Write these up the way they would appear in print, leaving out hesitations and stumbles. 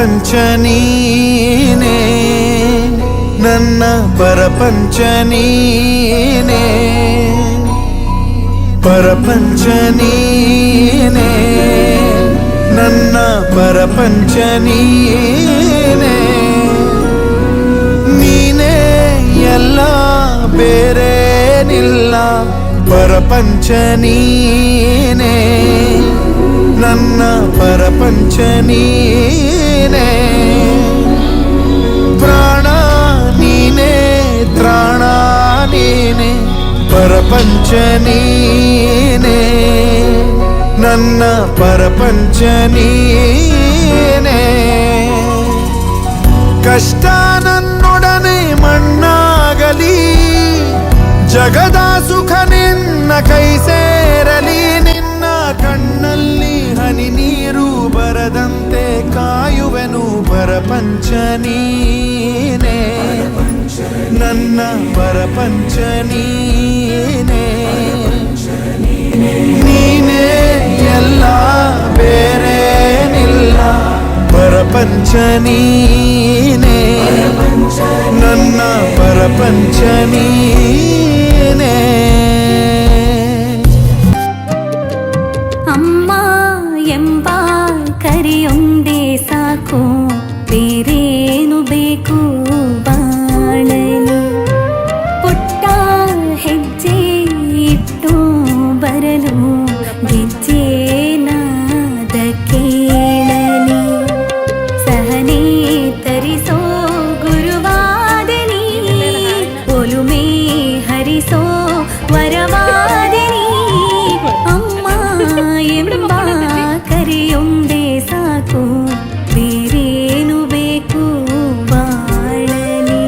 ಪರಪಂಚ ನೀನೇ ನನ್ನ ಪರಪಂಚ ನೀನೇ ಪರಪಂಚ ನೀನೇ ನನ್ನ ಪರಪಂಚ ನೀನೇ ನೀನೇ ಎಲ್ಲ ಬೇರೇನಿಲ್ಲ ಪರಪಂಚ ನೀನೇ ನನ್ನ ಪರಪಂಚ ನೀನೇ ಪ್ರಾಣ ನೀನೇ ತ್ರಾಣ ನೀನೇ ಪರಪಂಚ ನೀನೇ ನನ್ನ ಪರಪಂಚ ನೀನೇ ಕಷ್ಟ ನನ್ನೊಡನೆ ಮಣ್ಣಾಗಲಿ ಜಗದ ಸುಖ ನಿನ್ನ ಕೈ ಸೇರಲಿ ನಿನ್ನ ಕಣ್ಣಲ್ಲಿ ಹನಿ ನೀರು ಬರದಂತೆ ಕಾಯುವೆನು ಪರಪಂಚ ನೀನೇ ನನ್ನ ಪರಪಂಚ ನೀನೇ ನೀನೇ ಎಲ್ಲ ಬೇರೇನಿಲ್ಲ ಪರಪಂಚ ನೀನೇ ನನ್ನ ಪರಪಂಚ ನೀನೇ ಅಮ್ಮ ಎಂಬ ಕರೆಯೊಂದೇ ಸಾಕು ಬೇರೇನು ಬೇಕು ಬಾಳಲು ಪುಟ್ಟ ಹೆಜ್ಜೆ ಇಟ್ಟು ಬರಲು ಗೆಜ್ಜೆ ನಾದ ಕೇಳಲಿ ಸಹನೆ ತರಿಸೋ ಗುರುವಾದನಿ ಒಲುಮೆ ಹರಿಸೋ ವರವಾದನಿ ಅಮ್ಮ ಎಂಬ ಕರೆಯೊಂದೇ ಸಾಕು ಬೇರೇನು ಬೇಕು ಬಾಳಲಿ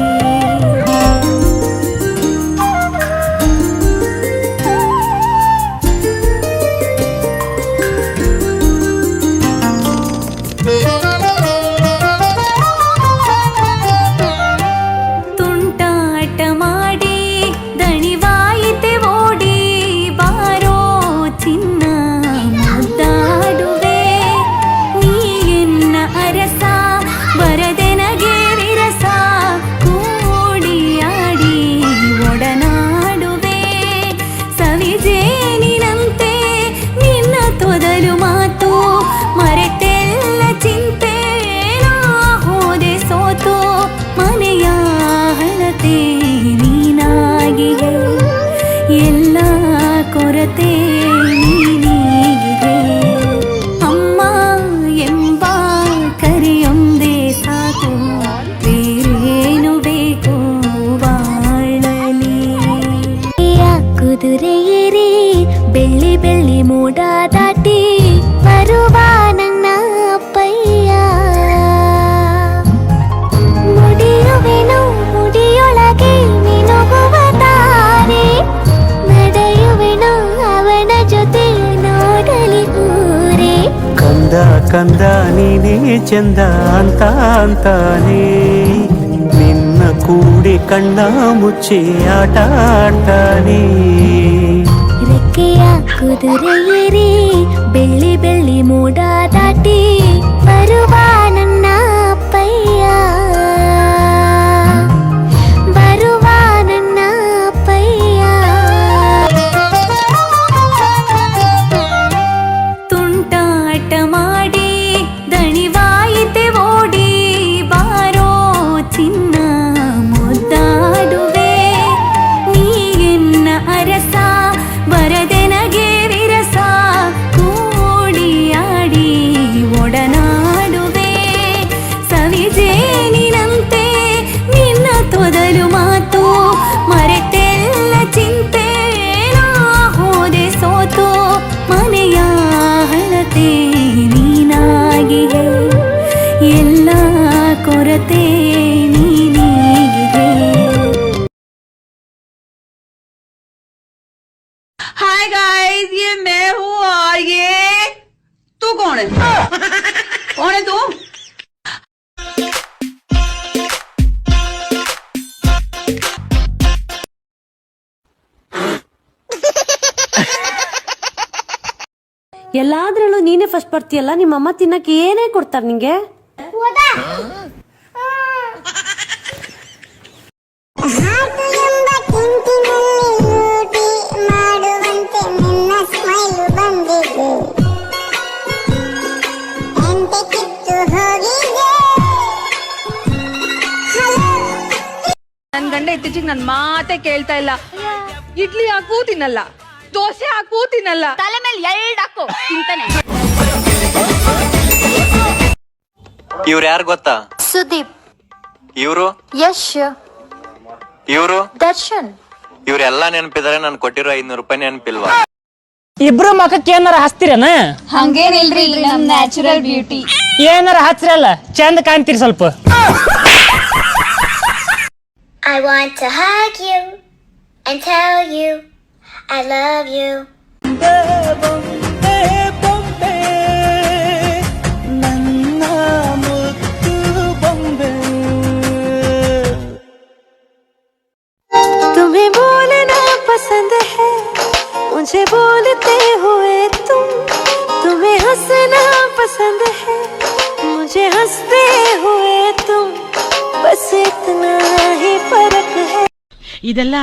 ತುಂಟಾಟ ಮಾಡಿ ದಣಿವಾಯಿತೆ ಓಡಿ ಬಾರೋ ಚಿನ್ನ ಮುದ್ದಾಡುವೆ ನೀ ಎನ್ನ ಅರಸ ಬರದೆನಗೆ ವಿರಸ ಕೂಡಿಯಾಡಿ ಒಡನಾಡುವೆ ಸವಿಜೇನಿನಂತೆ ನಿನ್ನ ತೊದಲು ಮಾತು ಮರೆತೆಲ್ಲ ಚಿಂತೆ ನಾ ಹೋದೆ ಸೋತು ಮನೆಯ ಹಣತೆ ನೀನಾಗಿದೆ ಎಲ್ಲ ಕೊರತೆ ನೀನಿಗಿದೆ ಅಮ್ಮ ಎಂಬ ಕರೆಯೊಂದೇ ಸಾಕು ಬೇರೇನು ಬೇಕು ಬಾಳಲಿ ಕುದುರೆ ಏರಿ ಬೆಳ್ಳಿ ಬೆಳ್ಳಿ ಮೋಡ ದಾಟಿ ಬರುವ ನನ್ನ ಅಪ್ಪಯ್ಯ ಮುಡಿಯುವೆನು ಮುಡಿಯೊಳಗೆ ಮಿನುಗುವ ತಾರೆ ನಡೆಯುವೆನು ಅವನ ಜೊತೆ ನೋಡಲಿ ಊರೇ ಕಂದ ಕಂದ ನೀನೇ ಚಂದ ಅಂತ ಅಂತಾನೆ ನಿನ್ನ ಕೂಡಿ ಕಣ್ಣ ಮುಚ್ಚಿ ಆಟ ಆಡ್ತಾನೆ ರೆಕ್ಕೆಯ ಕುದುರೆ ಏರಿ ಬೆಳ್ಳಿ ಬೆಳ್ಳಿ ಮೋಡ ದಾಟಿ ಬರುವ ನನ್ನ ಅಪ್ಪಯ್ಯ ಬರುವ ನನ್ನ ಅಪ್ಪಯ್ಯ ತುಂಟಾಟ ಮಾಡಿ ದಣಿವಾಯಿತೆ ಓಡಿ ಬಾರೋ ಚಿನ್ನ ಮುದ್ದಾಡುವೆ ನೀ ಎನ್ನ ಅರಸ ಬರದೆನಗೆ ವಿರಸ ಕೂಡಿಯಾಡಿ ಒಡನಾಡುವೆ ಸವಿಜೇನಿನಂತೆ ನಿನ್ನ ತೊದಲು ಮಾತು ಮರೆತೆಲ್ಲ ಚಿಂತೆ ನಾ ಹೋದೆ ಸೋತು ಮನೆಯ ಹಣತೆ ನೀನಾಗಿದೆ ಎಲ್ಲ ಕೊರತೆ ನೀನಿಗಿದೆ हाय गाइस, ये मैं हूँ और ये तू कौन है? कौन है तू? ಎಲ್ಲಾದ್ರಲ್ಲೂ ನೀನೇ ಫಸ್ಟ್ ಬರ್ತೀಯಲ್ಲ, ನಿಮ್ಮಮ್ಮ ತಿನ್ನಕ್ಕೆ ಏನೇ ಕೊಡ್ತಾರೆ ನಿಂಗೆ? ನನ್ ಗಂಡ ಇತ್ತೀಚಿಗೆ ನನ್ ಮಾತೆ ಕೇಳ್ತಾ ಇಲ್ಲ. ಇಡ್ಲಿ ಹಾಕು ತಿನ್ನಲ್ಲ, ದೋಸೆ ಹಾಕು ತಿನ್ನಲ್ಲ, ತಲೆ ಮೇಲೆ ಎರಡು ಹಾಕು ತಿಂತಾನೆ. ಇವ್ರು ಯಾರು ಗೊತ್ತಾ? ಸುದೀಪ್. ಇವ್ರು ಯಶ್. ಇವ್ರು ದರ್ಶನ್. ಇವ್ರೆಲ್ಲ ನೆನಪಿದ್ರೆ ನಾನು ಕೊಟ್ಟಿರೋ 500 ರೂಪಾಯಿ ನೆನಪಿಲ್ವಾ? ಇಬ್ರು ಮಖಕ್ಕೆ ಏನಾರ ಹಚ್ತಿರೇನ? ಹಂಗೇನಿಲ್ರಿ, ನಮ್ ನ್ಯಾಚುರಲ್ ಬ್ಯೂಟಿ. ಏನಾರ ಹಚ್ರಲ್ಲ, ಚಂದ ಕಾಣ್ತೀರಿ ಸ್ವಲ್ಪ. I want to hug you and tell you I love you. तुम्हें बोलना पसंद है, मुझे बोलते हुए तुम. तुम्हें हंसना पसंद है, मुझे हंसते हुए तुम. बस इतना ही फर्क है. ಇದೆಲ್ಲ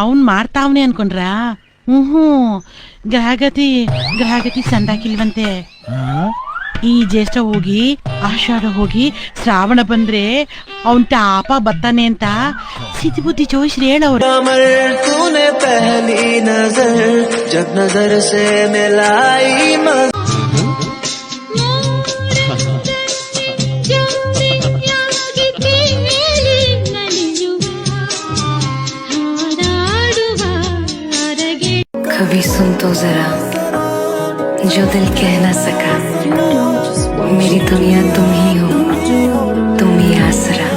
ಅವನ್ ಮಾಡ್ತಾವ್ನೆ ಅನ್ಕೊಂಡ್ರ? ಗ್ರಹಗತಿ ಸಂದಾಕಿಲ್ವಂತೆ. ಈ ಜ್ಯೇಷ್ಠ ಹೋಗಿ ಆಷಾಢ ಹೋಗಿ ಶ್ರಾವಣ ಬಂದ್ರೆ ಅವನ್ ತಾಪ ಬರ್ತಾನೆ ಅಂತ ಸಿದ್ಧಿ ಬುದ್ಧಿ ಜೋಶ್ರಿ ಹೇಳವ್ರೆ. ತೂನೆ ಪಹಲಿ ನಜರ್ ಜಬ್ ನಜರ್ ಸೆ ಮಿलाई कभी सुन तो जरा जो दिल कह न सका. मेरी दुनिया तुम ही हो, तुम ही आसरा.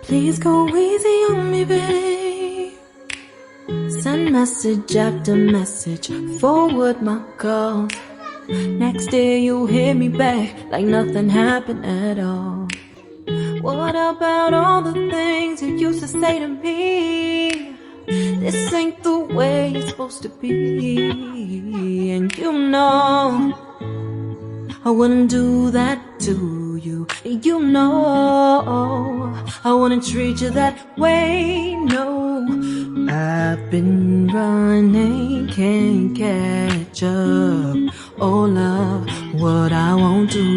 Please go easy on me, babe. Send message after message, forward my calls. Next day you hit me back like nothing happened at all. What about all the things you used to say to me? This ain't the way it's supposed to be. And you know I wouldn't do that to you. You know I wouldn't treat you that way, no. I've been running, can't catch up. Oh love, what I won't do.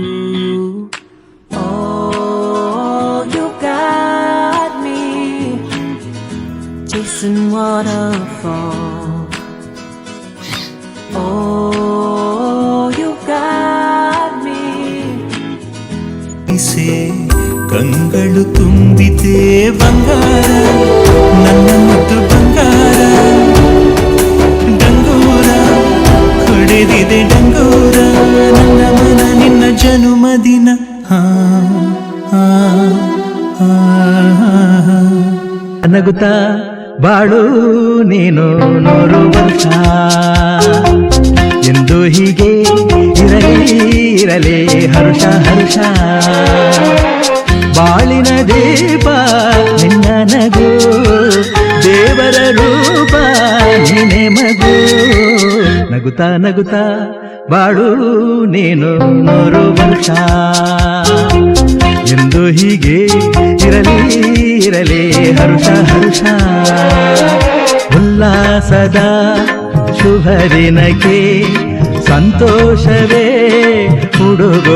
Oh, you got me chasing waterfalls. Oh, you got me. ಕಂಗಳು ತುಂಬಿತೆ ಬಂಗಾರ ನನ್ನ ಮುದ್ದು ಬಂಗಾರ ಡಂಗೂರ ಹೊಡೆದಿದೆ ಡಂಗೂರ ನನ್ನ ಮನ ನಿನ್ನ ಜನುಮದಿನ ನಗುತ್ತಾ ಬಾಳು ನೀನು 100 ವರ್ಷ ಎಂದು ಹೀಗೆ ಇರಲಿ ಹರ್ಷ ಹರ್ಷ ಬಾಳಿನ ದೀಪ ನಿನ್ನ ನಗು ದೇವರ ರೂಪ ನೀನೆ ಮಗು ನಗುತ್ತಾ ನಗುತ್ತಾ ಬಾಳು ನೀನು 100 ವರ್ಷ ಎಂದು ಹೀಗೆ ಇರಲಿ ಹರ್ಷ ಹರ್ಷ ಉಲ್ಲಾಸದ ಶುಭ ದಿನಕ್ಕೆ ಸಂತೋಷವೇ ಹುಡುಗ